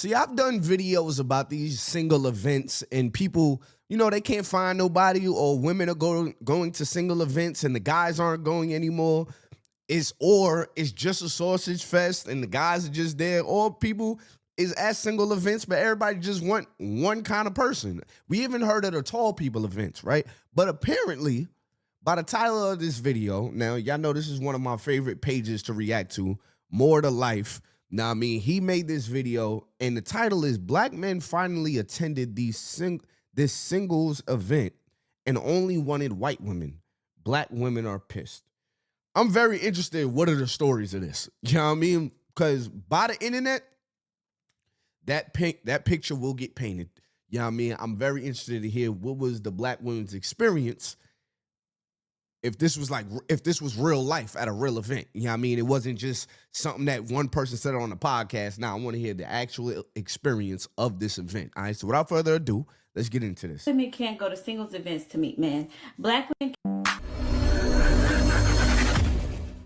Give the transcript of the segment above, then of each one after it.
See, I've done videos about these single events and people, they can't find nobody or women are going to single events and the guys aren't going anymore. It's just a sausage fest and the guys are just there, or people is at single events, but everybody just want one kind of person. We even heard of the tall people events, right? But apparently, by the title of this video, now y'all know this is one of my favorite pages to react to, More to Life. Now, I mean, he made this video, and the title is Black Men Finally Attended this singles event and only wanted white women. Black women are pissed. I'm very interested in what are the stories of this. You know what I mean? Because by the internet, that picture will get painted. You know what I mean? I'm very interested to hear what was the black women's experience if this was real life at a real event. You know what I mean? It wasn't just something that one person said on the podcast. Now, I want to hear the actual experience of this event. All right, so without further ado, let's get into this. Women can't go to singles events to meet men. Black women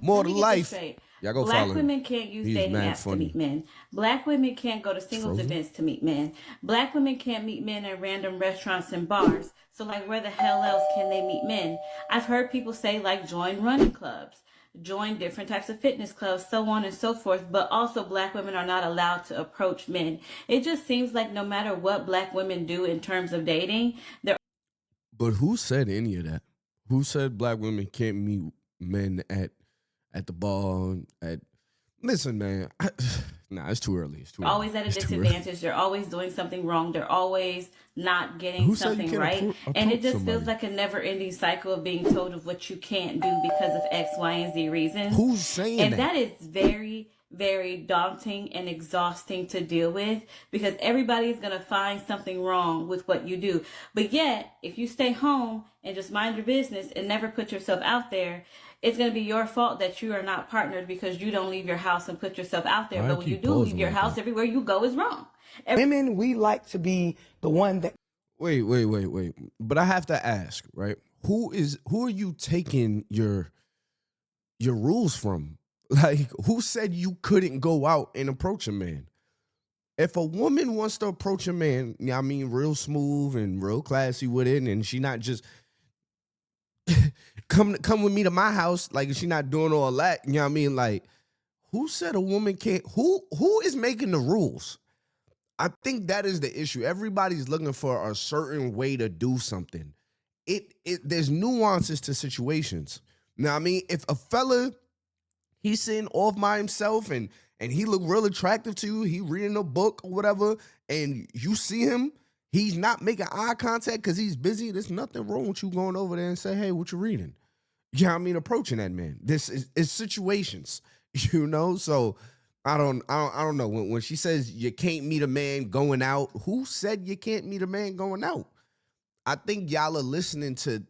More to Life. Y'all go Black follow women him. can't use He's dating mad apps funny. to meet men. Black women can't go to singles Frozen? events to meet men. Black women can't meet men at random restaurants and bars. So like, where the hell else can they meet men? I've heard people say like join running clubs, join different types of fitness clubs, so on and so forth. But also black women are not allowed to approach men. It just seems like no matter what black women do in terms of dating, they're... But who said any of that? Who said black women can't meet men at the bar? Listen, man. Nah, it's too early. It's too always early. at a It's too disadvantage. early. They're always doing something wrong. They're always not getting Who said you something can't right. And it approach just feels somebody? like a never-ending cycle of being told of what you can't do because of X, Y, and Z reasons. Who's saying And that? that is very, very daunting and exhausting to deal with, because everybody is going to find something wrong with what you do. But yet, if you stay home and just mind your business and never put yourself out there, it's going to be your fault that you are not partnered because you don't leave your house and put yourself out there. Why But when you keep do leave pausing your like house, that? everywhere you go is wrong. Women, we like to be the one that... Wait. But I have to ask, right? Who are you taking your rules from? Like, who said you couldn't go out and approach a man? If a woman wants to approach a man, I mean, real smooth and real classy with it, and she not just come with me to my house, like she not doing all that, you know what I mean? Like, who said a woman can't? Who is making the rules? I think that is the issue. Everybody's looking for a certain way to do something. There's nuances to situations. Now, I mean, if a fella, he's sitting off by himself and he look real attractive to you, he reading a book or whatever, and you see him, he's not making eye contact because he's busy, there's nothing wrong with you going over there and say, hey, what you reading? You know what I mean? Approaching that man. This is situations, So I don't know. When she says you can't meet a man going out, who said you can't meet a man going out? I think y'all are listening to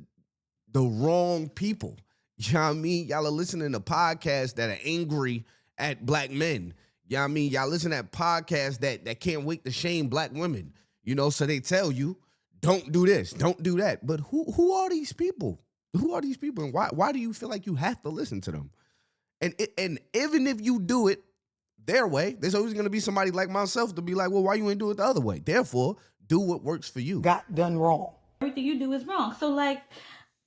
the wrong people. You know what I mean? Y'all are listening to podcasts that are angry at black men. You know what I mean? Y'all listen to podcasts that can't wait to shame black women. So they tell you, don't do this, don't do that. But who are these people? Who are these people? And why do you feel like you have to listen to them? And even if you do it their way, there's always going to be somebody like myself to be like, well, why you ain't do it the other way? Therefore, do what works for you. got done wrong. Everything you do is wrong. So like,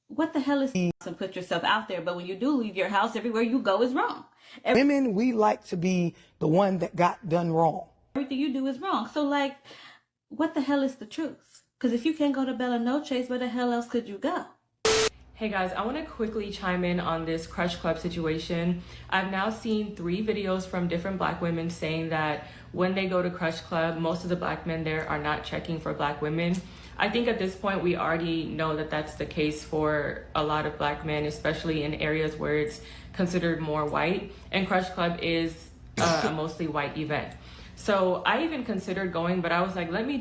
what the hell is and put yourself out there? But when you do leave your house, everywhere you go is wrong. Women, we like to be the one that got done wrong. Everything you do is wrong. So like, what the hell is the truth? Because if you can't go to Bella Noche's, where the hell else could you go? Hey guys, I want to quickly chime in on this Crush Club situation. I've now seen 3 videos from different black women saying that when they go to Crush Club, most of the black men there are not checking for black women. I think at this point we already know that that's the case for a lot of black men, especially in areas where it's considered more white, and Crush Club is a mostly white event. So I even considered going, but I was like, let me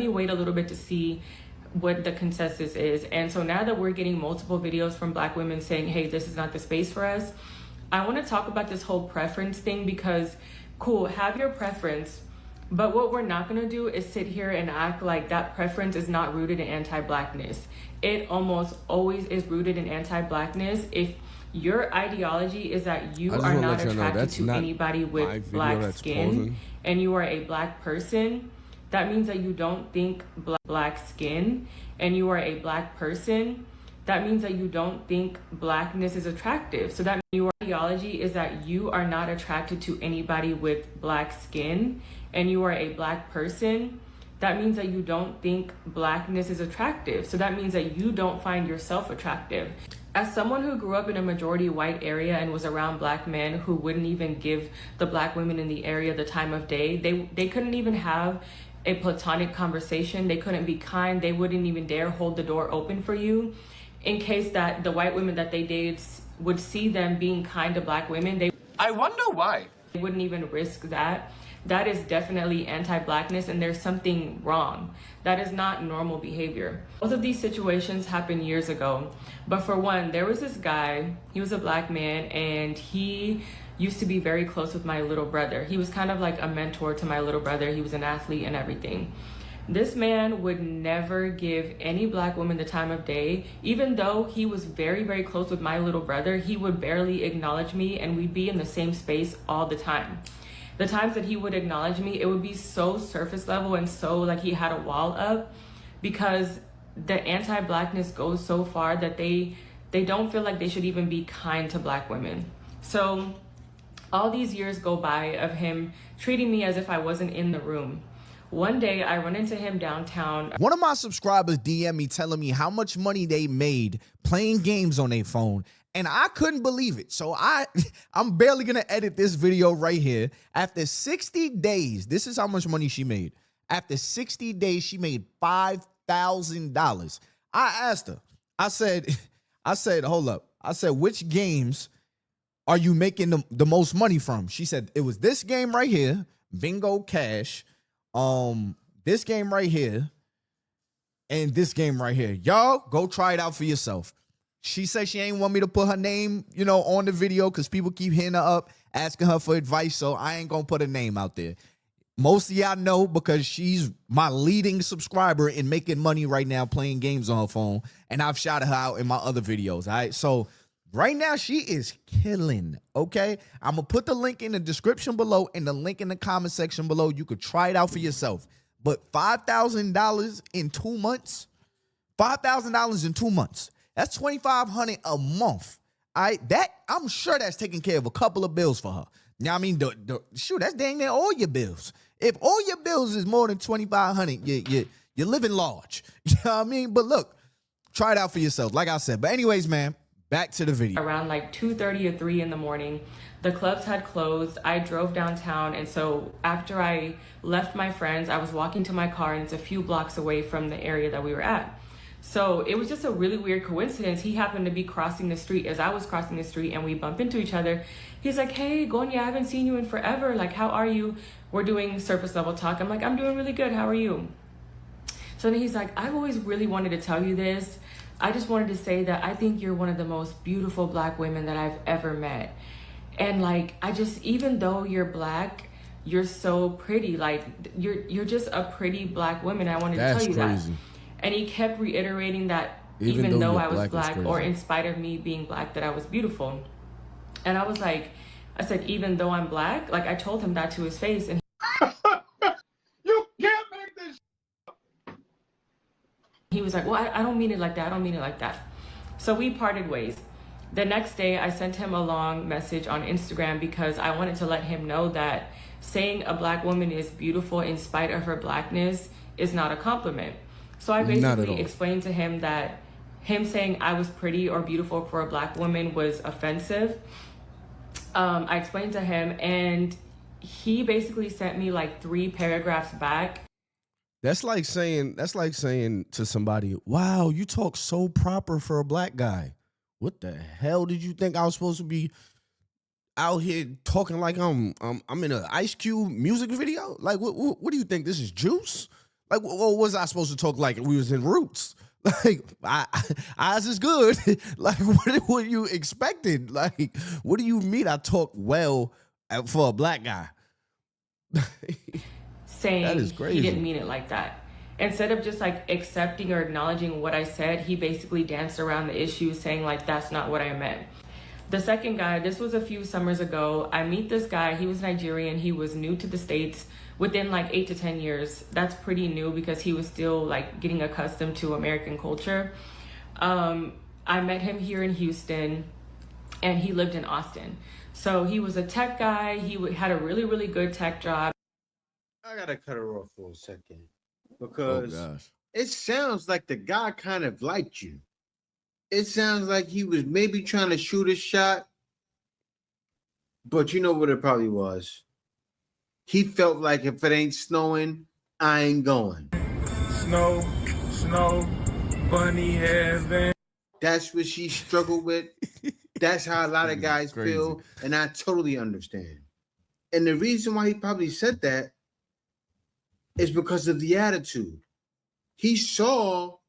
wait a little bit to see what the consensus is. And so now that we're getting multiple videos from black women saying, hey, this is not the space for us, I want to talk about this whole preference thing, because cool, have your preference, but what we're not going to do is sit here and act like that preference is not rooted in anti-blackness. It almost always is rooted in anti-blackness. If your ideology is that you are not attracted to anybody with black skin, and you are a black person, that means that you don't think black skin, and you are a black person, that means that you don't think blackness is attractive. So that your ideology is that you are not attracted to anybody with black skin, and you are a black person, that means that you don't think blackness is attractive. So that means that you don't find yourself attractive. As someone who grew up in a majority white area and was around black men who wouldn't even give the black women in the area the time of day, they couldn't even have a platonic conversation. They couldn't be kind. They wouldn't even dare hold the door open for you in case that the white women that they dated would see them being kind to black women. I wonder why. They wouldn't even risk that. That is definitely anti-blackness, and there's something wrong. That is not normal behavior. Both of these situations happened years ago. But for one, there was this guy, he was a black man, and he used to be very close with my little brother. He was kind of like a mentor to my little brother. He was an athlete and everything. This man would never give any black woman the time of day. Even though he was very, very close with my little brother, he would barely acknowledge me, and we'd be in the same space all the time. The times that he would acknowledge me, it would be so surface level and so like he had a wall up, because the anti-blackness goes so far that they don't feel like they should even be kind to black women. So all these years go by of him treating me as if I wasn't in the room. One day I run into him downtown. One of my subscribers DM me telling me how much money they made playing games on their phone, and I couldn't believe it. So I'm barely gonna edit this video right here. After 60 days, this is how much money she made. After 60 days, she made $5,000. I asked her, I said, hold up. I said, which games are you making the most money from? She said, it was this game right here, Bingo Cash, this game right here, and this game right here. Y'all go try it out for yourself. She said she ain't want me to put her name, on the video because people keep hitting her up, asking her for advice, so I ain't gonna put her name out there. Most of y'all know because she's my leading subscriber in making money right now playing games on her phone, and I've shouted her out in my other videos, all right? So right now, she is killing, okay? I'm going to put the link in the description below and the link in the comment section below. You could try it out for yourself. But $5,000 in 2 months? $5,000 in 2 months. That's $2,500 a month. All right? I'm sure that's taking care of a couple of bills for her. You know what I mean? Shoot, that's dang near all your bills. If all your bills is more than $2,500, you're living large. You know what I mean? But look, try it out for yourself, like I said. But anyways, man, back to the video. Around like 2:30 or 3 in the morning, the clubs had closed. I drove downtown, and so after I left my friends, I was walking to my car, and it's a few blocks away from the area that we were at. So it was just a really weird coincidence. He happened to be crossing the street as I was crossing the street, and we bump into each other. He's like, hey, Gonya, I haven't seen you in forever. Like, how are you? We're doing surface level talk. I'm like, I'm doing really good. How are you? So then he's like, I've always really wanted to tell you this. I just wanted to say that I think you're one of the most beautiful black women that I've ever met. And like, even though you're black, you're so pretty. Like, you're just a pretty black woman. I wanted to tell you that. And he kept reiterating that even though I was black, or in spite of me being black, that I was beautiful. And I was like, I said, even though I'm black, like I told him that to his face. And you can't make this. He was like, well, I don't mean it like that. I don't mean it like that. So we parted ways. The next day, I sent him a long message on Instagram because I wanted to let him know that saying a black woman is beautiful in spite of her blackness is not a compliment. So I basically explained to him that him saying I was pretty or beautiful for a black woman was offensive. I explained to him, and he basically sent me like 3 paragraphs back. That's like saying to somebody, wow, you talk so proper for a black guy. What the hell did you think I was supposed to be out here talking like I'm in an Ice Cube music video? Like, what do you think? This is Juice? Like, what was I supposed to talk like we was in Roots? Like, eyes is good. Like, what you expected? Like, what do you mean I talk well for a black guy? Saying that is crazy. He didn't mean it like that. Instead of just like accepting or acknowledging what I said, he basically danced around the issue saying like, that's not what I meant. The second guy, this was a few summers ago. I meet this guy. He was Nigerian. He was new to the States within like 8 to 10 years. That's pretty new because he was still like getting accustomed to American culture. I met him here in Houston and he lived in Austin. So he was a tech guy. He had a really, really good tech job. I gotta cut her off for a second Oh because gosh. it sounds like the guy kind of liked you. It sounds like he was maybe trying to shoot a shot, but you know what it probably was? He felt like if it ain't snowing, I ain't going. Snow, bunny heaven. That's what she struggled with. That's how a lot of guys Crazy. feel, and I totally understand. And the reason why he probably said that is because of the attitude. He saw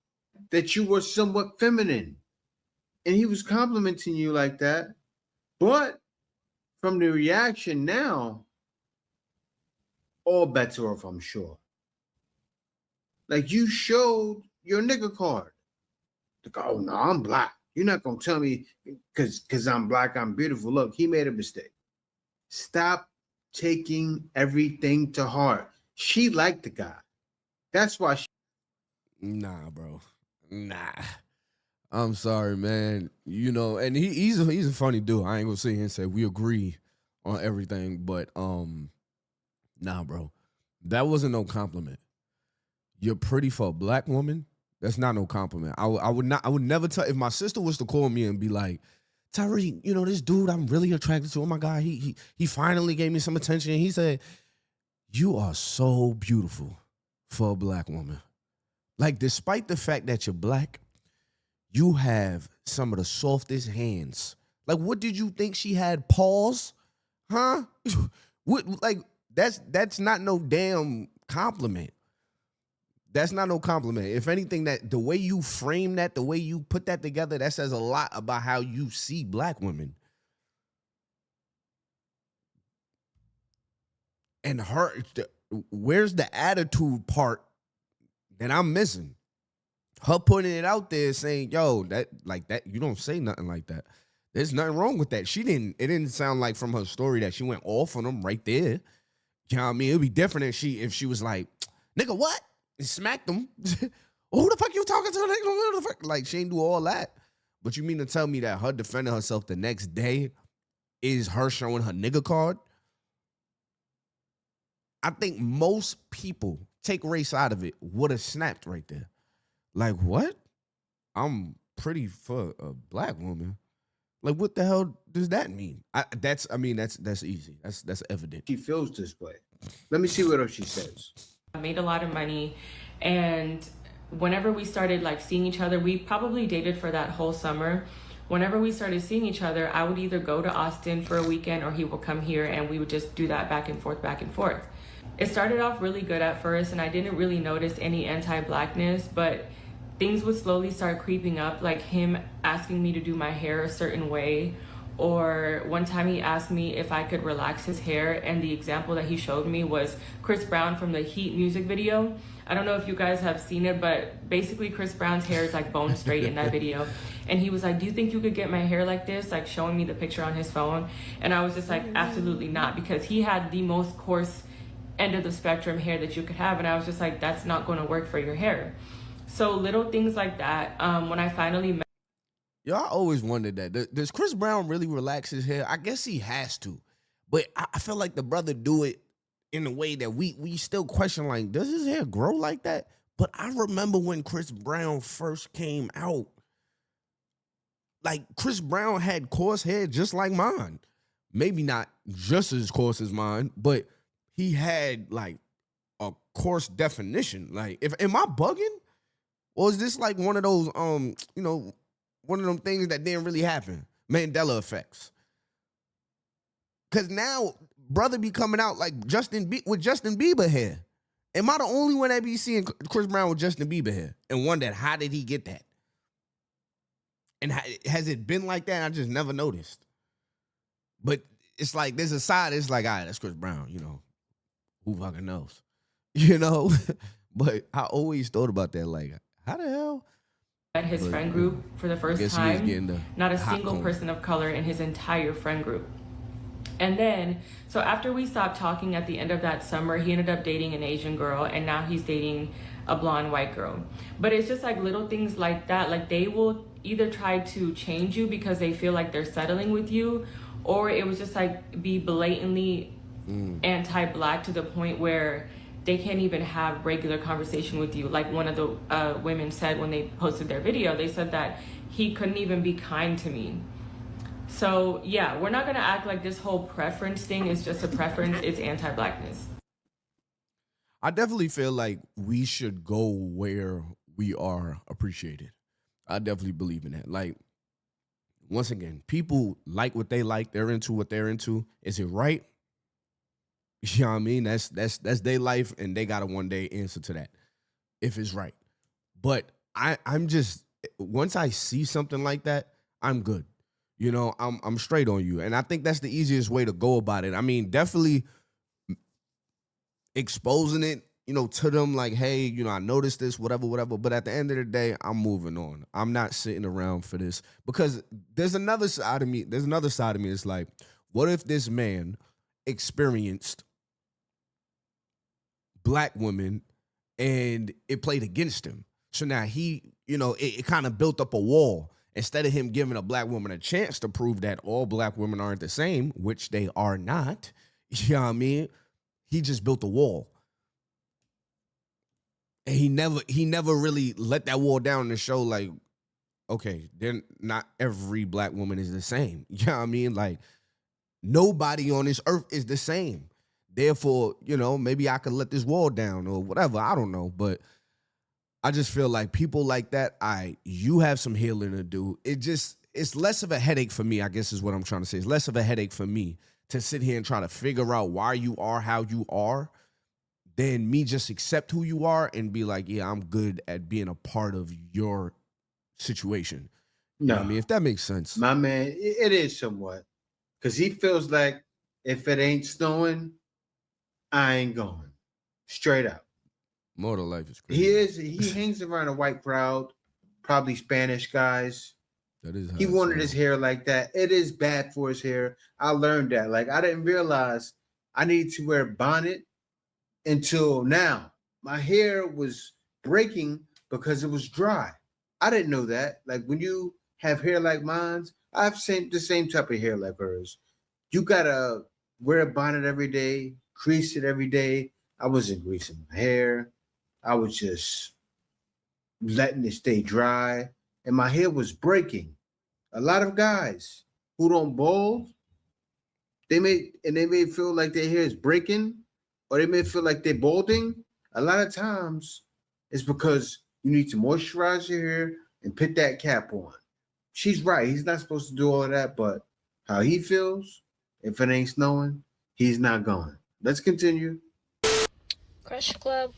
that you were somewhat feminine, and he was complimenting you like that. But from the reaction now, all bets are off, I'm sure. Like you showed your nigga card. Like, oh no, I'm black. You're not gonna tell me because I'm black, I'm beautiful. Look, he made a mistake. Stop taking everything to heart. She liked the guy. That's why she. Nah, bro. Nah. I'm sorry, man. You know, and he's a funny dude. I ain't gonna sit here and say we agree on everything, but nah, bro. That wasn't no compliment. You're pretty for a black woman. That's not no compliment. I would never tell if my sister was to call me and be like, Tyree, you know, this dude I'm really attracted to. Oh my God, he finally gave me some attention. He said, you are so beautiful for a black woman. Like, despite the fact that you're black, you have some of the softest hands. Like, what did you think she had? Paws? Huh? What, like, that's not no damn compliment. That's not no compliment. If anything, that the way you frame that, the way you put that together, that says a lot about how you see black women. And where's the attitude part that I'm missing? Her putting it out there saying, yo, that like that, you don't say nothing like that. There's nothing wrong with that. It didn't sound like from her story that she went off on him right there. You know what I mean? It'd be different if she was like, nigga, what? And smacked him. Who the fuck you talking to? Who the fuck? Like, she ain't do all that. But you mean to tell me that her defending herself the next day is her showing her nigga card? I think most people, take race out of it, would have snapped right there. Like, what? I'm pretty for a black woman. Like, what the hell does that mean? That's easy. That's evident. She feels this way. Let me see what else she says. I made a lot of money, and whenever we started like seeing each other, we probably dated for that whole summer. Whenever we started seeing each other, I would either go to Austin for a weekend or he would come here, and we would just do that back and forth, back and forth. It started off really good at first, and I didn't really notice any anti-blackness, but things would slowly start creeping up, like him asking me to do my hair a certain way. Or one time he asked me if I could relax his hair, and the example that he showed me was Chris Brown from the Heat music video. I don't know if you guys have seen it, but basically Chris Brown's hair is like bone straight in that video. And he was like, do you think you could get my hair like this? Like showing me the picture on his phone. And I was just like, absolutely not, because he had the most coarse end of the spectrum hair that you could have. And I was just like, that's not going to work for your hair. So little things like that. When I finally met. Yo, I always wondered that. Does Chris Brown really relax his hair? I guess he has to. But I feel like the brother do it in a way that we still question, like, does his hair grow like that? But I remember when Chris Brown first came out, like, Chris Brown had coarse hair just like mine. Maybe not just as coarse as mine, but he had, like, a coarse definition. Like, am I bugging? Or is this like one of those, one of them things that didn't really happen? Mandela effects. Because now, brother be coming out like with Justin Bieber hair. Am I the only one that be seeing Chris Brown with Justin Bieber hair and wonder how did he get that? And has it been like that? I just never noticed. But it's like, there's a side, it's like, all right, that's Chris Brown, who fucking knows? But I always thought about that, like, how the hell? met his friend group for the first guess he is getting time. the Not a hot single corn. person of color in his entire friend group. And then, so after we stopped talking at the end of that summer, he ended up dating an Asian girl, and now he's dating a blonde white girl. But it's just like little things like that. Like they will either try to change you because they feel like they're settling with you, or it was just like be blatantly anti-black to the point where they can't even have regular conversation with you. Like one of the women said when they posted their video, they said that he couldn't even be kind to me. So yeah, we're not gonna act like this whole preference thing is just a preference. It's anti-blackness. I definitely feel like we should go where we are appreciated. I definitely believe in that. Like, once again, people like what they like. They're into what they're into. Is it right? You know what I mean? That's their life, and they gotta one day answer to that if it's right. But I'm just, once I see something like that, I'm good. You know, I'm straight on you, and I think that's the easiest way to go about it. I mean, definitely exposing it, you know, to them like, hey, you know, I noticed this, whatever, whatever. But at the end of the day, I'm moving on. I'm not sitting around for this, because there's another side of me. There's another side of me. It's like, what if this man experienced black women and it played against him? So now he, you know, it kind of built up a wall. Instead of him giving a black woman a chance to prove that all black women aren't the same, which they are not, you know what I mean? He just built a wall. And he never really let that wall down to show like, okay, then not every black woman is the same. You know what I mean? Like, nobody on this earth is the same. Therefore, you know, maybe I could let this wall down or whatever. I don't know. But I just feel like people like that, you have some healing to do. It's less of a headache for me, I guess is what I'm trying to say. It's less of a headache for me to sit here and try to figure out why you are how you are, than me just accept who you are and be like, yeah, I'm good at being a part of your situation. You know what I mean? If that makes sense. My man, it is somewhat. Because he feels like if it ain't snowing, I ain't going. Straight up. Motor life is crazy. He hangs around a white crowd, probably Spanish guys. That is how He it wanted sounds. his hair like that. It is bad for his hair. I learned that. Like, I didn't realize I needed to wear a bonnet until now. My hair was breaking because it was dry. I didn't know that. Like, when you have hair like mine's, I have the same type of hair like hers. You gotta wear a bonnet every day, crease it every day. I wasn't greasing my hair. I was just letting it stay dry, and my hair was breaking. A lot of guys who don't bald, they may feel like their hair is breaking, or they may feel like they're balding. A lot of times, it's because you need to moisturize your hair and put that cap on. She's right. He's not supposed to do all of that, but how he feels, if it ain't snowing, he's not going. Let's continue. Crush Club,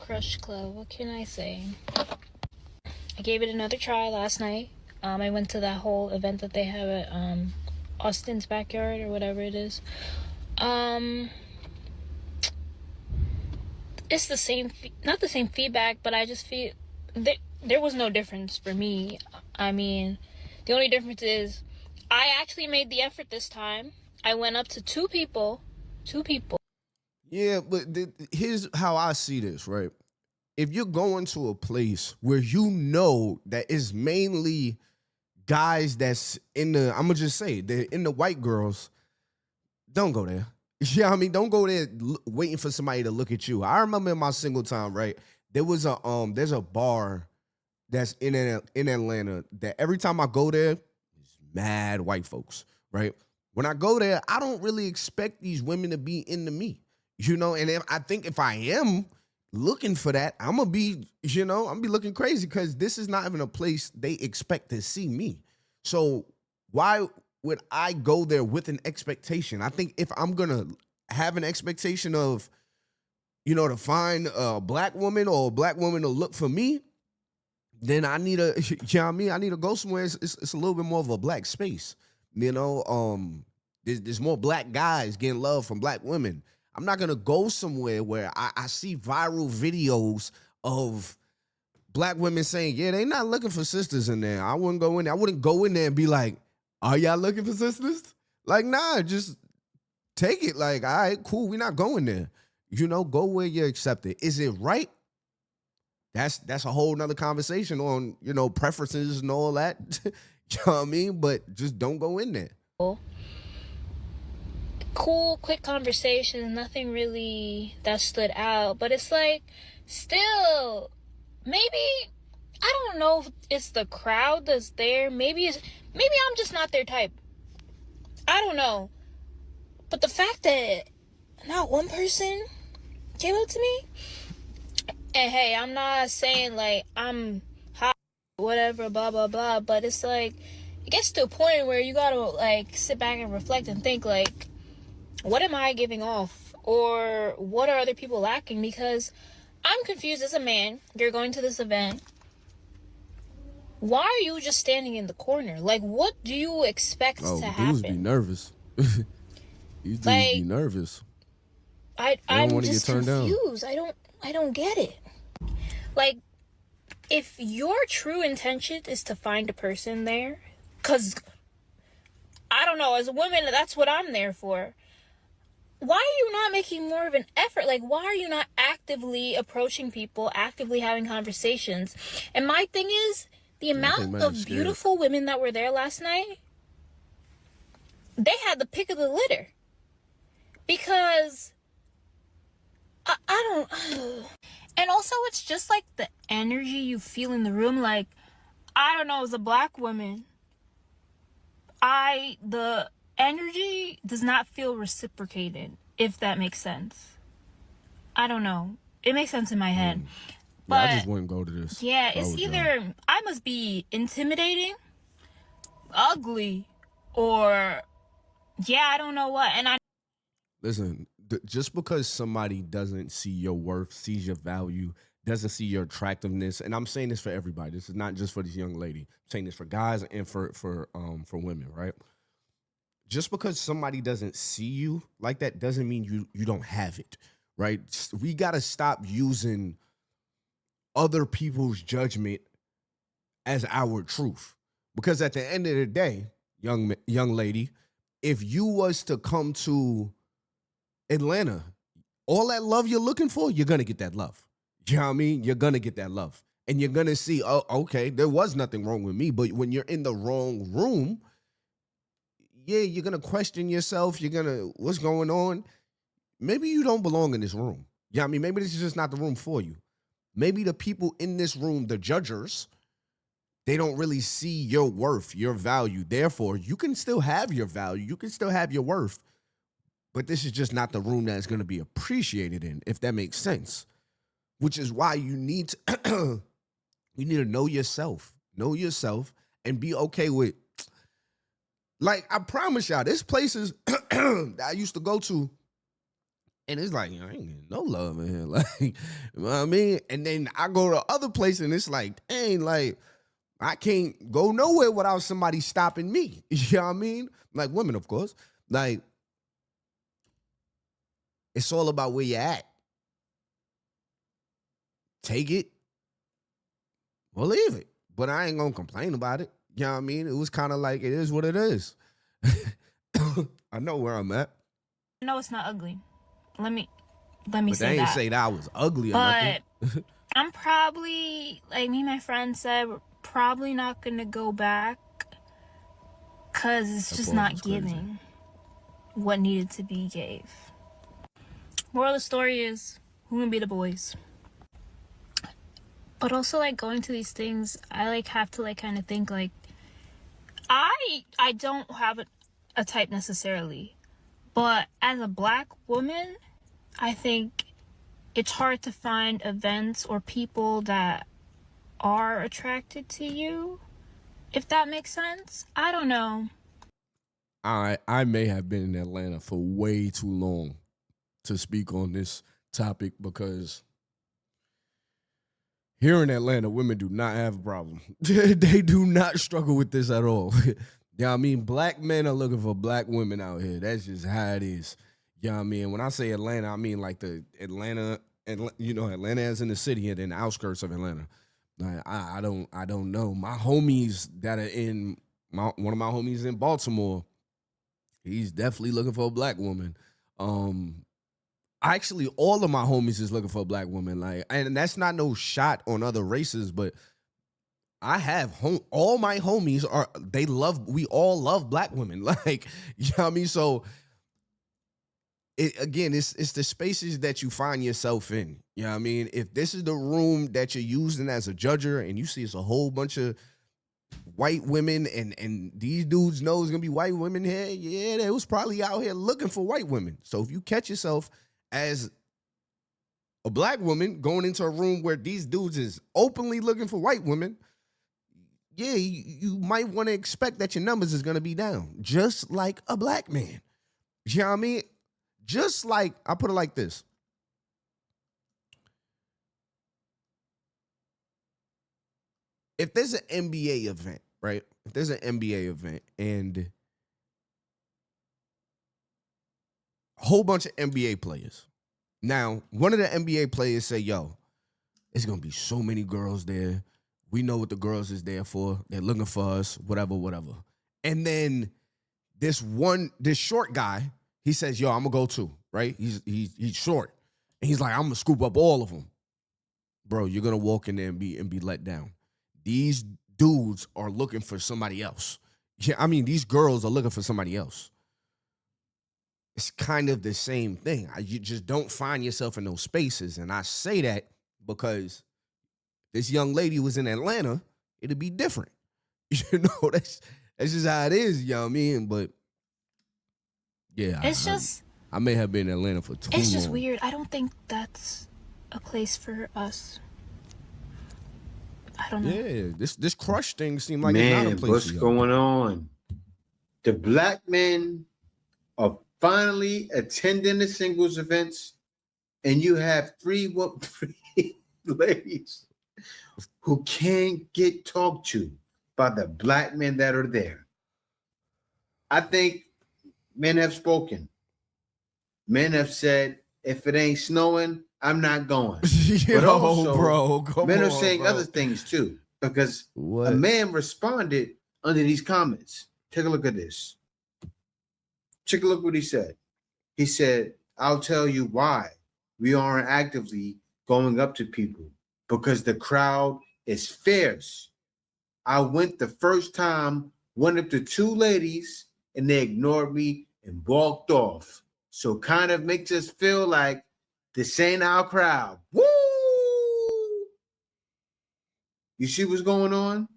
what can I say? I gave it another try last night. I went to that whole event that they have at Austin's backyard or whatever it is. It's the same, not the same feedback, but I just feel there was no difference for me. I mean, the only difference is I actually made the effort this time. I went up to two people. Yeah, but here's how I see this, right? If you're going to a place where you know that it's mainly guys that's in the, I'm gonna just say, they're in the white girls, don't go there. You know what I mean? Don't go there waiting for somebody to look at you. I remember in my single time, right? There's a bar that's in Atlanta that every time I go there, it's mad white folks, right? When I go there, I don't really expect these women to be into me, you know? And I think if I am looking for that, I'm gonna be, you know, I'm gonna be looking crazy, because this is not even a place they expect to see me. So why would I go there with an expectation? I think if I'm gonna have an expectation of, you know, to find a black woman or a black woman to look for me, then I need a, you know what I mean? I need to go somewhere. It's a little bit more of a black space, you know? There's more black guys getting love from black women. I'm not gonna go somewhere where I see viral videos of black women saying, yeah, they not looking for sisters in there. I wouldn't go in there. I wouldn't go in there and be like, are y'all looking for sisters? Like, nah, just take it. Like, all right, cool. We're not going there. You know, go where you're accepted. Is it right? That's a whole nother conversation on, you know, preferences and all that. You know what I mean? But just don't go in there. Cool, quick conversation, nothing really that stood out. But it's like, still, maybe, I don't know if it's the crowd that's there. Maybe I'm just not their type. I don't know. But the fact that not one person came up to me, and hey, I'm not saying like I'm hot, whatever, blah, blah, blah, but it's like, it gets to a point where you gotta like sit back and reflect and think like, what am I giving off? Or what are other people lacking? Because I'm confused as a man. You're going to this event. Why are you just standing in the corner? Like, what do you expect to happen? Dudes be nervous. These dudes be nervous. I'm just confused. I don't get it. Like, if your true intention is to find a person there, because, I don't know, as a woman, that's what I'm there for. Why are you not making more of an effort? Like, why are you not actively approaching people, actively having conversations? And my thing is, the amount of beautiful women that were there last night, they had the pick of the litter. Because I don't... And also, it's just like the energy you feel in the room. Like, I don't know, as a black woman, the energy does not feel reciprocated, if that makes sense. I don't know. It makes sense in my head. But I just wouldn't go to this. Yeah, it's either I must be intimidating, ugly, or I don't know what. And Listen, just because somebody doesn't see your worth, sees your value, doesn't see your attractiveness, and I'm saying this for everybody. This is not just for this young lady. I'm saying this for guys and for women, right? Just because somebody doesn't see you like that doesn't mean you don't have it, right? We got to stop using other people's judgment as our truth. Because at the end of the day, young lady, if you was to come to Atlanta, all that love you're looking for, you're going to get that love. You know what I mean? You're going to get that love. And you're going to see, oh, okay, there was nothing wrong with me. But when you're in the wrong room, yeah, you're going to question yourself. You're going to, what's going on? Maybe you don't belong in this room. You know what I mean? Maybe this is just not the room for you. Maybe the people in this room, the judgers, they don't really see your worth, your value. Therefore, you can still have your value. You can still have your worth. But this is just not the room that's going to be appreciated in, if that makes sense. Which is why you need to, you need to know yourself. Know yourself and be okay with, like, I promise y'all, there's places that I used to go to, and it's like, I ain't getting no love in here. Like, you know what I mean? And then I go to other places, and it's like, dang, like, I can't go nowhere without somebody stopping me. You know what I mean? Like, women, of course. Like, it's all about where you're at. Take it or leave it. But I ain't gonna complain about it. You know what I mean? It was kind of like, it is what it is. I know where I'm at. No, it's not ugly. Let me But say they that. ain't say that I was ugly or But nothing. I'm probably, like me and my friend said, we're probably not going to go back because it's just not giving what needed to be gave. Moral of the story is, who gonna be the boys? But also, like, going to these things, I, like, have to, like, kind of think, like, I don't have a type necessarily. But as a black woman, I think it's hard to find events or people that are attracted to you, if that makes sense. I don't know. I may have been in Atlanta for way too long to speak on this topic, because here in Atlanta, women do not have a problem. They do not struggle with this at all. Yeah, I mean, black men are looking for black women out here. That's just how it is. Yeah, I mean, when I say Atlanta, I mean like the Atlanta, you know, Atlanta as in the city and then the outskirts of Atlanta. Like, I don't know. My homies that are in one of my homies in Baltimore, he's definitely looking for a black woman. Actually, all of my homies is looking for a black woman. Like, and that's not no shot on other races, but I have all my homies we all love black women. Like, you know what I mean? So it's the spaces that you find yourself in. You know what I mean? If this is the room that you're using as a judger and you see it's a whole bunch of white women and these dudes know it's gonna be white women here, yeah, they was probably out here looking for white women. So if you catch yourself as a black woman going into a room where these dudes is openly looking for white women, yeah, you might want to expect that your numbers is gonna be down, just like a black man. You know what I mean? Just like, I put it like this. If there's an NBA event, right? If there's an NBA event and a whole bunch of NBA players. Now, one of the NBA players say, yo, it's going to be so many girls there. We know what the girls is there for. They're looking for us, whatever, whatever. And then this short guy, he says, yo, I'm going to go too, right? He's short. And he's like, I'm going to scoop up all of them. Bro, you're going to walk in there and be let down. These dudes are looking for somebody else. Yeah, I mean, these girls are looking for somebody else. It's kind of the same thing. You just don't find yourself in those spaces. And I say that because this young lady was in Atlanta, it'd be different. You know, that's just how it is, you know what I mean? But yeah, I may have been in Atlanta for too long. It's just weird. I don't think that's a place for us. I don't know. Yeah, this crush thing seemed like it's not a place. What's going on? The black men are finally attending the singles events, and you have three ladies who can't get talked to by the black men that are there. I think men have spoken. Men have said, if it ain't snowing, I'm not going. Yo, but also, bro, men are saying other things too, because a man responded under these comments. Take a look at this. Take a look what he said. He said, I'll tell you why we aren't actively going up to people, because the crowd is fierce. I went the first time, went up to two ladies, and they ignored me and walked off. So kind of makes us feel like this ain't our crowd. Woo! You see what's going on?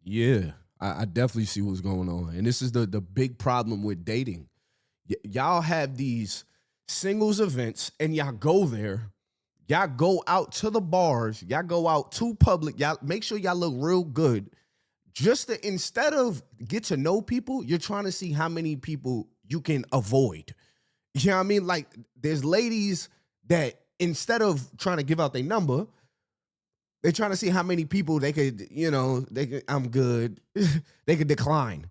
Yeah, I definitely see what's going on. And this is the big problem with dating. Y'all have these singles events and y'all go there. Y'all go out to the bars. Y'all go out to public. Y'all make sure y'all look real good. Just to, instead of get to know people, you're trying to see how many people you can avoid. You know what I mean? Like, there's ladies that instead of trying to give out their number, they're trying to see how many people they could, I'm good. They could decline.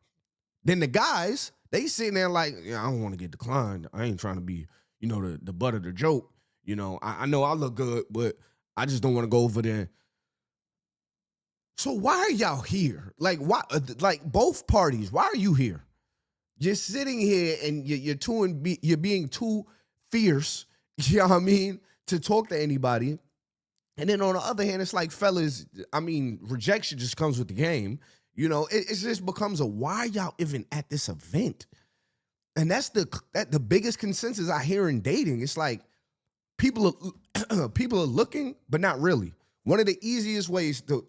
Then the guys, they sitting there like, I don't want to get declined. I ain't trying to be, the butt of the joke. I know I look good, but I just don't want to go over there. So why are y'all here? Like, why? Like, both parties, why are you here? You're sitting here and you're being too fierce, you know what I mean, to talk to anybody. And then on the other hand, it's like, fellas, I mean, rejection just comes with the game. It just becomes why y'all even at this event? And that's the biggest consensus I hear in dating. It's like people are looking, but not really. One of the easiest ways to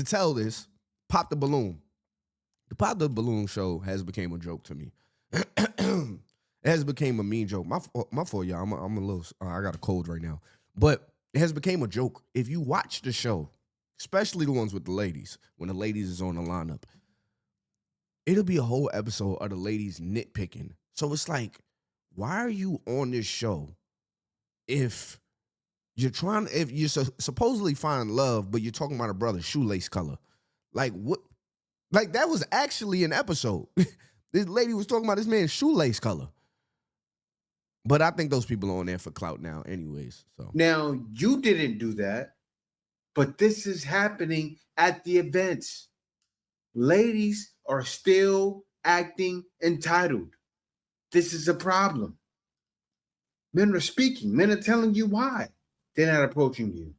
tell this, pop the balloon. The Pop the Balloon show has become a joke to me. It has become a mean joke. My fault, y'all. I'm a little. I got a cold right now, but it has become a joke. If you watch the show, especially the ones with the ladies, when the ladies is on the lineup, it'll be a whole episode of the ladies nitpicking. So it's like, why are you on this show if you're supposedly finding love, but you're talking about a brother's shoelace color? Like, what? Like, that was actually an episode. This lady was talking about this man's shoelace color. But I think those people are on there for clout now anyways. So now, you didn't do that. But this is happening at the events. Ladies are still acting entitled. This is a problem. Men are speaking. Men are telling you why they're not approaching you.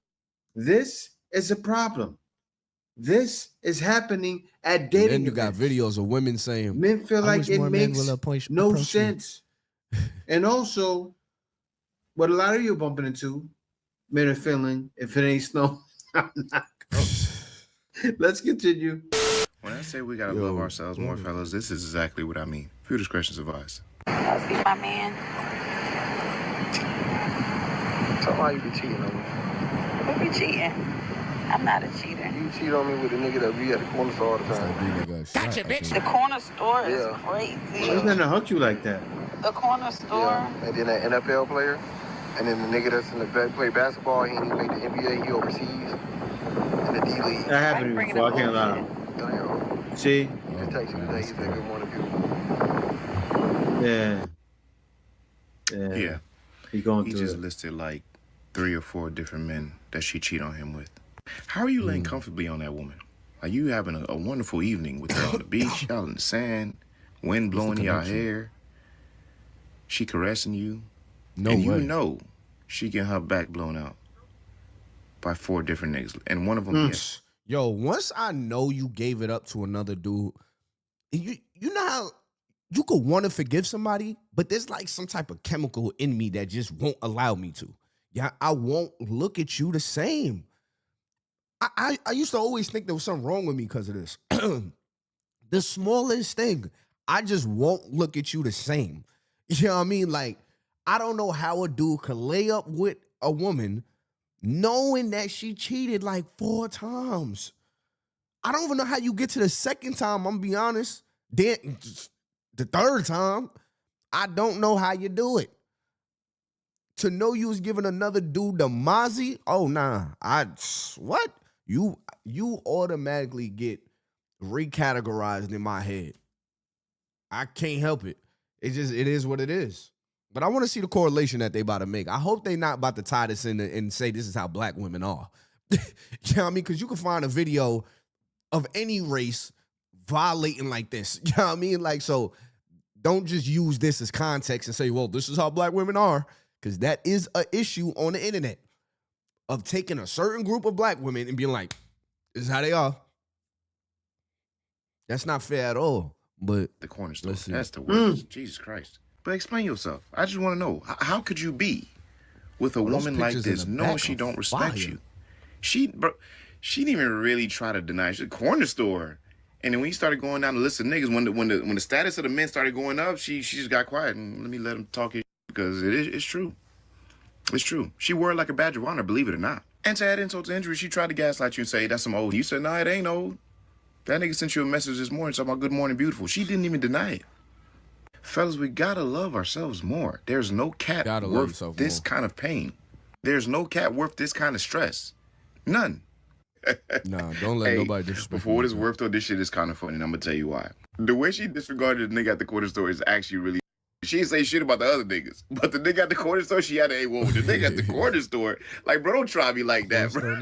This is a problem. This is happening at dating And then you got events. videos of women saying, Men feel "I like wish it more men makes will approach no me." sense. And also, what a lot of you are bumping into, men are feeling, if it ain't snow, I'm not going. Let's continue. When I say we gotta love ourselves more, fellas, this is exactly what I mean. Few discretion's advised. Must be my man. Tell me how you be cheating on me. Who be cheating? I'm not a cheater. You cheat on me with a nigga that be at the corner store all the time. Gotcha, bitch. The corner store is Yeah. crazy. Who's gonna hug you like that? The corner store. Yeah. And then that NFL player, and then the nigga that's in the back play basketball, he ain't even make the NBA, he overseas. In the D League. That happened to me before. I can't lie. Damn. See? He just text me today, he said good morning, beautiful. Yeah. He going He through just it. listed like 3 or 4 different men that she cheat on him with. How are you laying comfortably on that woman? Are you having a wonderful evening with her on the beach, y'all in the sand, wind blowing in your hair, she caressing you, No and way. you know she getting her back blown out by 4 different niggas, and one of them, yes. Yo, once I know you gave it up to another dude, you know how you could want to forgive somebody, but there's like some type of chemical in me that just won't allow me to. Yeah, I won't look at you the same. I used to always think there was something wrong with me because of this. The smallest thing, I just won't look at you the same. You know what I mean? Like, I don't know how a dude could lay up with a woman knowing that she cheated like 4 times. I don't even know how you get to the second time, I'm gonna be honest. Then the third time, I don't know how you do it. To know you was giving another dude the mozzie, oh nah. What? You automatically get recategorized in my head. I can't help it. It is what it is. But I want to see the correlation that they about to make. I hope they not about to tie this in and say this is how black women are. You know what I mean? Because you can find a video of any race violating like this. You know what I mean? Like, so don't just use this as context and say, well, this is how black women are. Because that is an issue on the internet of taking a certain group of black women and being like, this is how they are. That's not fair at all. But The corner store, let's see. that's the worst. Jesus Christ. But explain yourself. I just want to know, how could you be with a those woman like pictures in this the knowing back she are don't respect fire. you? She didn't even really try to deny. She's a corner store. And then when you started going down the list of niggas, when the status of the men started going up, she just got quiet and let him talk his because it's true. It's true. She wore it like a badge of honor, believe it or not. And to add insult to injury, she tried to gaslight you and say that's some old. You said, nah, it ain't old. That nigga sent you a message this morning talking about good morning, beautiful. She didn't even deny it. Fellas, we gotta love ourselves more. There's no cat Gotta love worth yourself this more. kind of pain. There's no cat worth this kind of stress. None. Nah, don't let Hey, nobody disrespect for what you it's like worth, though, this shit is kind of funny, and I'm gonna tell you why. The way she disregarded the nigga at the corner store is actually really. She didn't say shit about the other niggas, but the nigga at the corner store, she had to, hey, whoa, the nigga at the corner store, like, bro, don't try me like that, bro.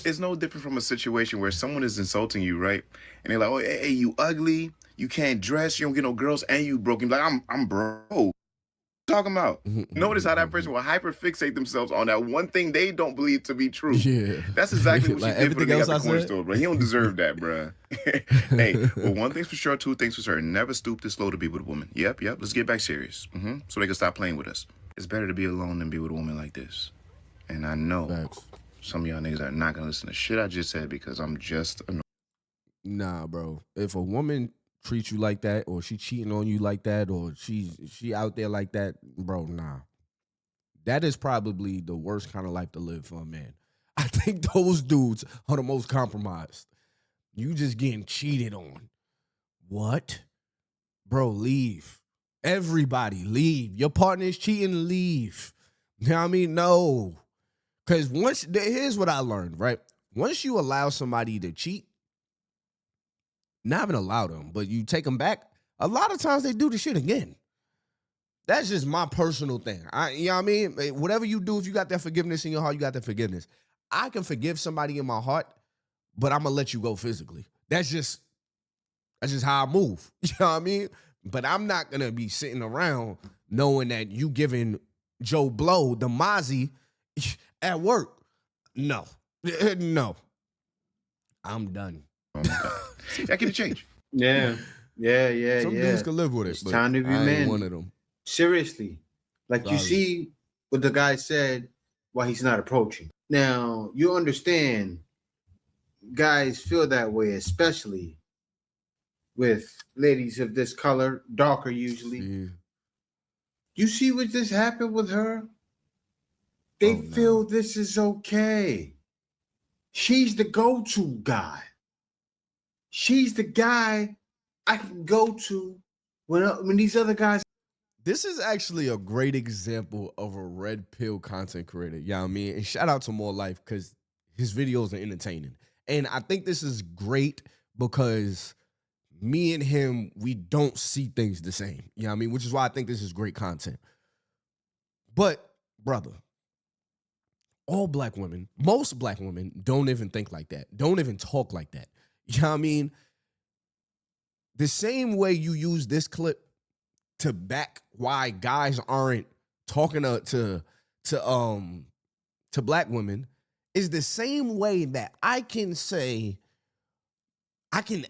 It's no different from a situation where someone is insulting you, right? And they're like, oh, hey, you ugly, you can't dress, you don't get no girls, and you broken. Like, I'm broke. Talking about. Notice how that person will hyperfixate themselves on that one thing they don't believe to be true. Yeah. That's exactly what Like she did for the everything nigga at else the I corner said? store, bro. He don't deserve that, bro. Hey, well, one thing's for sure, 2 things for certain. Never stoop this low to be with a woman. Yep. Let's get back serious. So they can stop playing with us. It's better to be alone than be with a woman like this. And I know Facts. some of y'all niggas are not gonna listen to shit I just said because I'm just annoyed. Nah, bro. If a woman treats you like that, or she cheating on you like that, or she out there like that, bro, nah. That is probably the worst kind of life to live for a man. I think those dudes are the most compromised. You just getting cheated on. What? Bro, leave. Everybody, leave. Your partner is cheating, leave. You know what I mean? No. Because here's what I learned, right? Once you allow somebody to cheat, not even allow them, but you take them back, a lot of times they do the shit again. That's just my personal thing. You know what I mean? Whatever you do, if you got that forgiveness in your heart, you got that forgiveness. I can forgive somebody in my heart, but I'm gonna let you go physically. That's just how I move. You know what I mean? But I'm not gonna be sitting around knowing that you giving Joe Blow the Mozzie at work. No. No. I'm done. That can change. Yeah. Some dudes can live with it. It's but time to be I ain't man. one of them. Seriously. Like you see what the guy said why he's not approaching. Now, you understand guys feel that way, especially with ladies of this color, darker usually. Yeah. You see what just happened with her? They feel this is okay. She's the go-to guy. She's the guy I can go to when these other guys. This is actually a great example of a red pill content creator. You know what I mean? And shout out to More Life because his videos are entertaining. And I think this is great because me and him, we don't see things the same. You know what I mean? Which is why I think this is great content. But, brother, all black women, most black women don't even think like that. Don't even talk like that. You know what I mean? The same way you use this clip to back why guys aren't talking to black women is the same way that I can say I can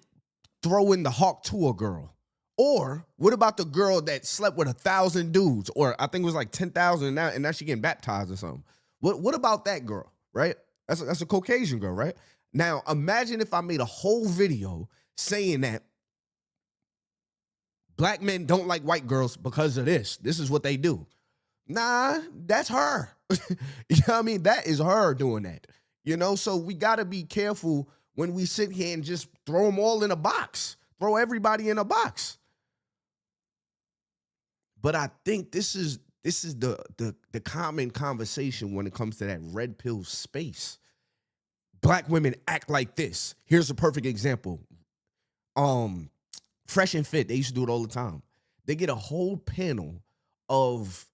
throw in the hawk to a girl. Or what about the girl that slept with 1,000 dudes? Or I think it was like 10,000 and now she getting baptized or something. What about that girl, right? That's a Caucasian girl, right? Now imagine if I made a whole video saying that black men don't like white girls because of this. This is what they do. Nah, that's her. You know what I mean? That is her doing that. You know, so we got to be careful when we sit here and just throw them all in a box. Throw everybody in a box. But I think this is the common conversation when it comes to that red pill space. Black women act like this. Here's a perfect example. Fresh and Fit, they used to do it all the time. They get a whole panel of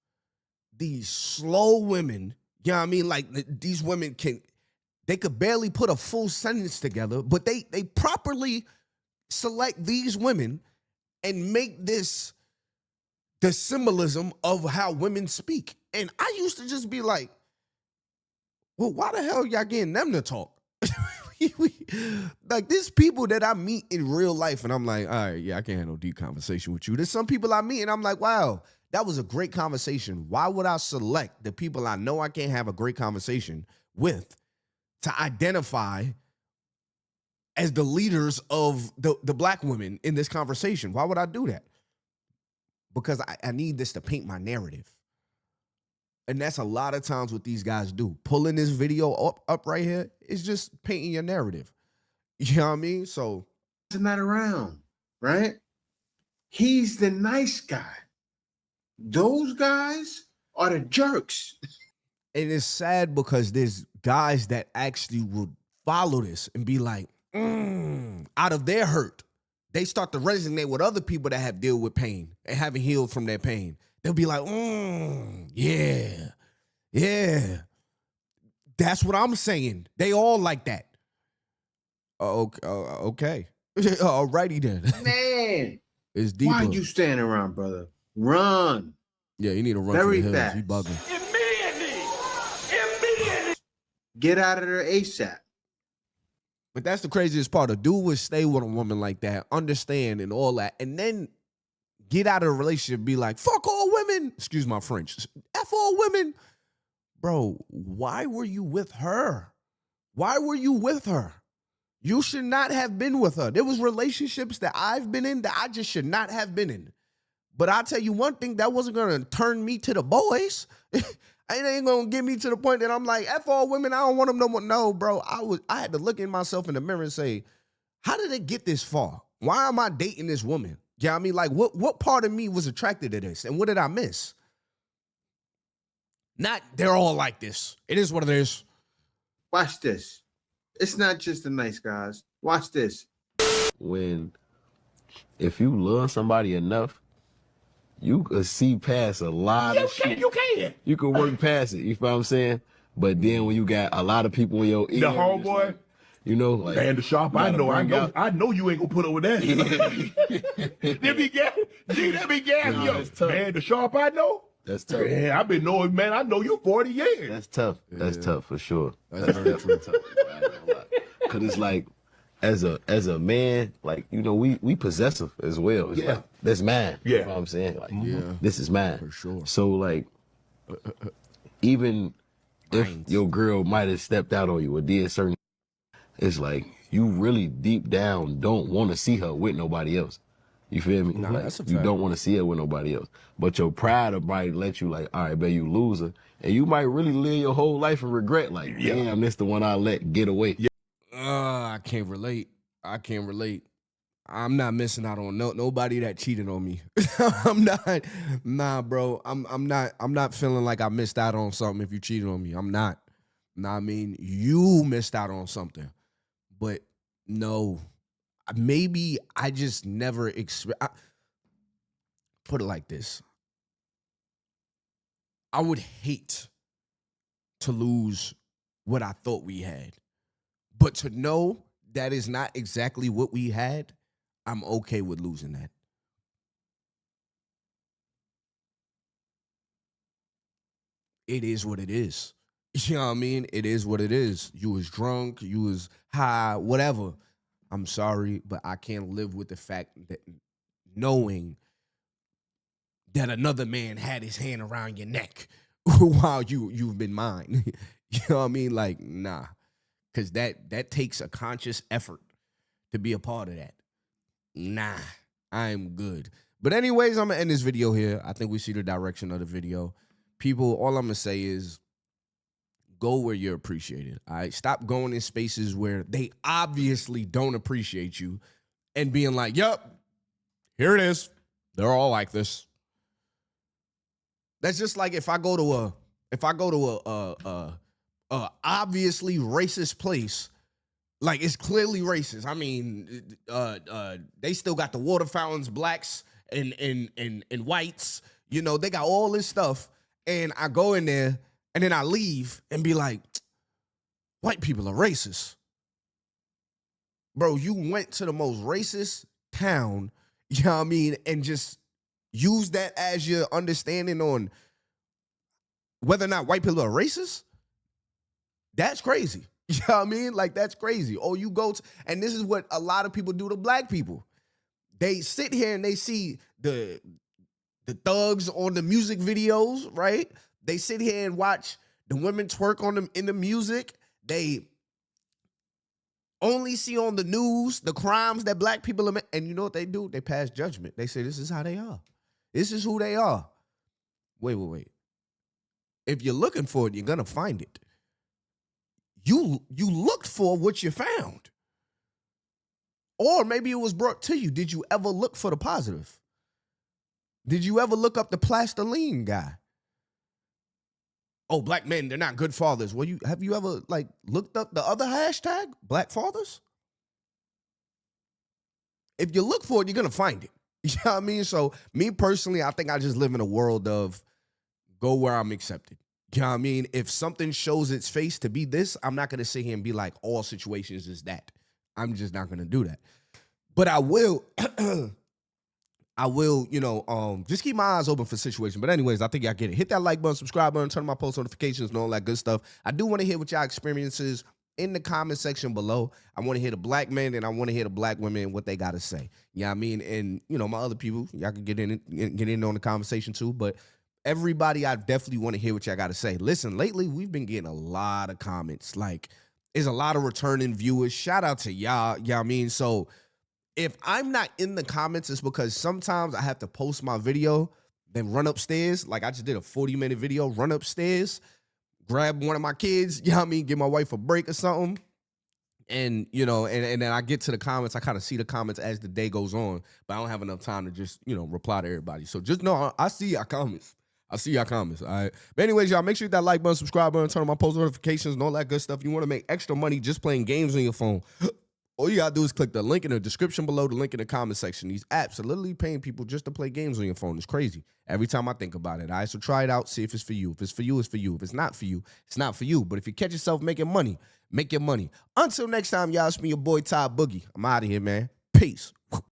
these slow women, you know what I mean? Like these women they could barely put a full sentence together, but they properly select these women and make this the symbolism of how women speak. And I used to just be like, well, why the hell y'all getting them to talk? Like, there's people that I meet in real life, and I'm like, all right, yeah, I can't have no deep conversation with you. There's some people I meet, and I'm like, wow, that was a great conversation. Why would I select the people I know I can't have a great conversation with to identify as the leaders of the black women in this conversation? Why would I do that? Because I need this to paint my narrative. And that's a lot of times what these guys do. Pulling this video up right here is just painting your narrative. You know what I mean? So He's not around, right? He's the nice guy. Those guys are the jerks. And it's sad because there's guys that actually would follow this and be like, out of their hurt, they start to resonate with other people that have dealt with pain and haven't healed from their pain. They'll be like, yeah. That's what I'm saying. They all like that. Okay. Alrighty then. Man, It's deeper. why you standing around, brother? Run. Yeah, you need to run Very for the hills. fast. You bugging. Immediately. Get out of there ASAP. But that's the craziest part. A dude would stay with a woman like that, understand and all that, and then get out of a relationship, be like, fuck all women. Excuse my French. F all women. Bro, why were you with her? Why were you with her? You should not have been with her. There was relationships that I've been in that I just should not have been in. But I'll tell you one thing, that wasn't going to turn me to the boys. It ain't going to get me to the point that I'm like, F all women, I don't want them no more. No, bro, I had to look in myself in the mirror and say, how did it get this far? Why am I dating this woman? You know what I mean? Like, what part of me was attracted to this? And what did I miss? Not, they're all like this. It is what it is. Watch this. It's not just the nice guys. Watch this. If you love somebody enough, you could see past a lot of shit. You can. You can work past it. You feel what I'm saying? But then when you got a lot of people in your ear, The homeboy. like, you know, like Man, the sharp, I know you ain't gonna put up with that. That be gas, G, that be gas, Nah, yo. that's tough. Man, the sharp, I know. That's tough. Man, I've been knowing, man, I know you 40 years. That's tough. That's tough for sure. That's very true. Tough. Cause it's like, as a man, like, you know, we possessive as well. It's like, that's mine. Yeah. You know what I'm saying? Like, this is mine. For sure. So like, even if your girl might have stepped out on you or did certain, it's like, you really deep down don't want to see her with nobody else. You feel me? Nah, like, that's a you fact. don't want to see her with nobody else. But your pride might let you like, all right, bet you loser. And you might really live your whole life in regret. Like, damn, this the one I let get away. I can't relate. I can't relate. I'm not missing out on nobody that cheated on me. I'm not. Nah, bro. I'm not feeling like I missed out on something if you cheated on me. I'm not. Nah, I mean, you missed out on something. But no. Maybe I just never put it like this. I would hate to lose what I thought we had. But to know that is not exactly what we had, I'm okay with losing that. It is what it is. You know what I mean? It is what it is. You was drunk, you was high, whatever. I'm sorry, but I can't live with the fact that knowing that another man had his hand around your neck while you've been mine. You know what I mean? Like, nah. Because that takes a conscious effort to be a part of that. Nah, I'm good. But anyways, I'm going to end this video here. I think we see the direction of the video. People, all I'm going to say is go where you're appreciated. All right? Stop going in spaces where they obviously don't appreciate you and being like, yep, here it is. They're all like this. That's just like if I go to a obviously racist place, like it's clearly racist. I mean, they still got the water fountains, blacks and whites. You know, they got all this stuff, and I go in there and then I leave and be like, white people are racist. Bro, you went to the most racist town, you know what I mean, and just use that as your understanding on whether or not white people are racist. That's crazy. You know what I mean? Like, that's crazy. Oh, you go to, and this is what a lot of people do to black people. They sit here and they see the thugs on the music videos, right? They sit here and watch the women twerk on them in the music. They only see on the news the crimes that black people are, and you know what they do? They pass judgment. They say, this is how they are. This is who they are. Wait. If you're looking for it, you're gonna find it. You looked for what you found. Or maybe it was brought to you. Did you ever look for the positive? Did you ever look up the plastoline guy? Oh, black men, they're not good fathers. Well, have you ever like looked up the other hashtag, black fathers? If you look for it, you're gonna find it. You know what I mean? So me personally, I think I just live in a world of go where I'm accepted. You know what I mean? If something shows its face to be this, I'm not going to sit here and be like, all situations is that. I'm just not going to do that. But I will, just keep my eyes open for situations. But anyways, I think y'all get it. Hit that like button, subscribe button, turn on my post notifications and all that good stuff. I do want to hear what y'all experiences in the comment section below. I want to hear the black men and I want to hear the black women and what they got to say. You know what I mean? And, my other people, y'all can get in on the conversation too. But everybody, I definitely want to hear what y'all got to say. Listen, lately, we've been getting a lot of comments. Like, there's a lot of returning viewers. Shout out to y'all. You know what I mean? So, if I'm not in the comments, it's because sometimes I have to post my video, then run upstairs. Like, I just did a 40-minute video, run upstairs, grab one of my kids, you know what I mean? Give my wife a break or something. And, and then I get to the comments. I kind of see the comments as the day goes on, but I don't have enough time to just, reply to everybody. So, just know I see y'all comments. I see y'all comments, all right? But anyways, y'all, make sure you hit that like button, subscribe button, turn on my post notifications and all that good stuff. You want to make extra money just playing games on your phone All you gotta do is click the link in the description below, the link in the comment section. These apps are literally paying people just to play games on your phone. It's crazy. Every time I think about it. All right, so try it out. See if it's for you. If it's for you, it's for you. If it's not for you, it's not for you. But if you catch yourself making money, make your money. Until next time, y'all, it's me, your boy Ty Boogie. I'm out of here, man. Peace.